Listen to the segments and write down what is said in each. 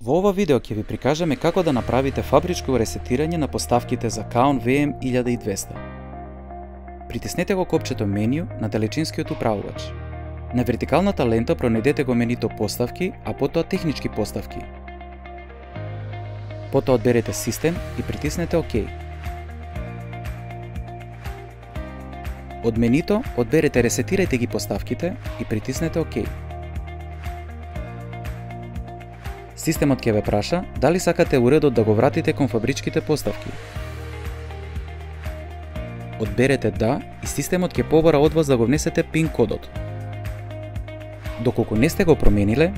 Во ова видео ќе ви прикажеме како да направите фабричко ресетирање на поставките за Kaon VM1200. Притиснете го копчето меню на далечинскиот управувач. На вертикалната лента пронајдете го менито поставки, а потоа технички поставки. Потоа одберете Систем и притиснете ОК. Од менито одберете Ресетирајте ги поставките и притиснете ОК. Системот ќе ве праша дали сакате уредот да го вратите кон фабричките поставки. Одберете да и системот ќе побара од вас да го внесете пин кодот. Доколку не сте го промениле,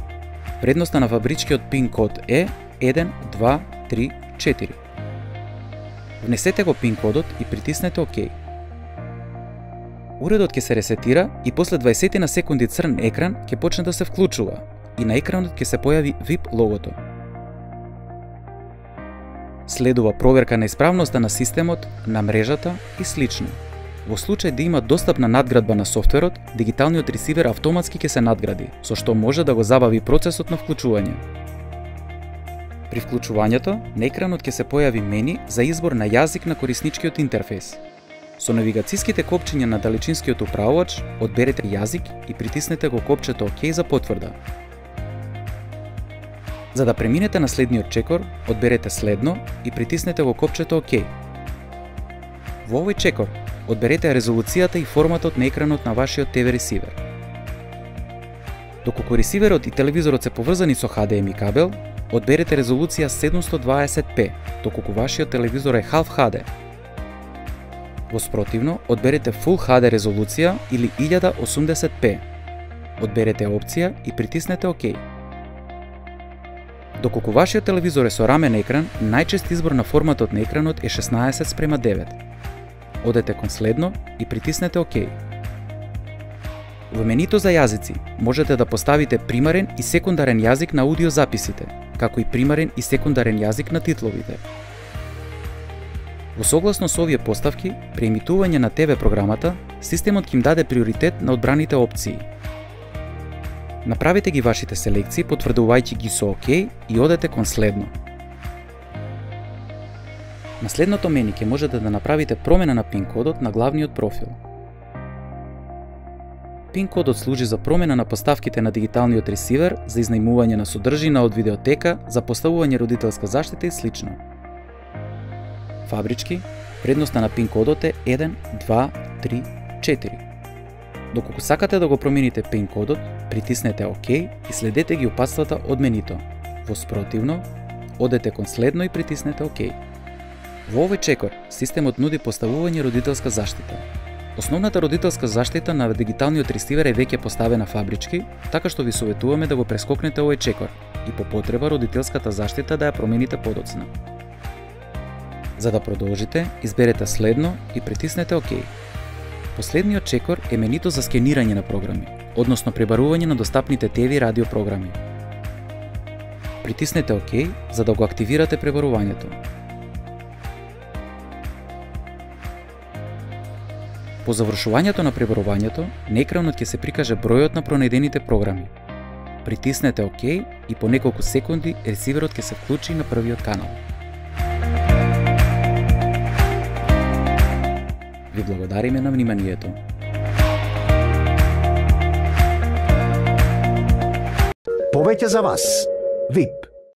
вредноста на фабричкиот пин код е 1234. Внесете го пин кодот и притиснете ОК. Уредот ќе се ресетира и после 20 на секунди црн екран ќе почне да се вклучува и на екранот ќе се појави VIP логото. Следува проверка на исправноста на системот, на мрежата и слично. Во случај да има достапна надградба на софтверот, дигиталниот ресивер автоматски ќе се надгради, со што може да го забави процесот на вклучување. При вклучувањето, на екранот ќе се појави мени за избор на јазик на корисничкиот интерфејс. Со навигацијските копчиња на далечинскиот управувач, одберете јазик и притиснете го копчето ОК за потврда. За да преминете на следниот чекор, одберете Следно и притиснете го копчето ОК. Во овој чекор, одберете резолуцијата и форматот на екранот на вашиот ТВ ресивер. Доколку ресиверот и телевизорот се поврзани со HDMI кабел, одберете резолуција 720p, доколку вашиот телевизор е Half HD. Во спротивно, одберете Full HD резолуција или 1080p. Одберете опција и притиснете ОК. Доколку вашиот телевизор е со рамен екран, најчест избор на форматот на екранот е 16:9. Одете кон Следно и притиснете ОК. Во менито за јазици можете да поставите примарен и секундарен јазик на аудиозаписите, како и примарен и секундарен јазик на титловите. Во согласно со овие поставки, при емитување на ТВ програмата, системот ќе им даде приоритет на одбраните опции. Направете ги вашите селекции потврдувајќи ги со ОК и одете кон Следно. На следното мени ќе можете да направите промена на пин кодот на главниот профил. Пин кодот служи за промена на поставките на дигиталниот ресивер, за изнајмување на содржина од видеотека, за поставување родителска заштита и слично. Фабрички, вредноста на пин кодот е 1234. Доколку сакате да го промените пин кодот, притиснете ОК и следете ги упатствата од менито. Во спротивно, одете кон Следно и притиснете ОК. Во овој чекор, системот нуди поставување родителска заштита. Основната родителска заштита на дигиталниот ресивер е веќе поставена фабрички, така што ви советуваме да го прескокнете овој чекор и по потреба родителската заштита да ја промените подоцна. За да продолжите, изберете Следно и притиснете ОК. Последниот чекор е менито за скенирање на програми, односно пребарување на достапните ТВ и радио програми. Притиснете ОК за да го активирате пребарувањето. По завршувањето на пребарувањето, на екранот ќе се прикаже бројот на пронајдените програми. Притиснете ОК и по неколку секунди ресиверот ќе се вклучи на првиот канал. Ви благодариме на вниманието. Повеќе за вас. VIP.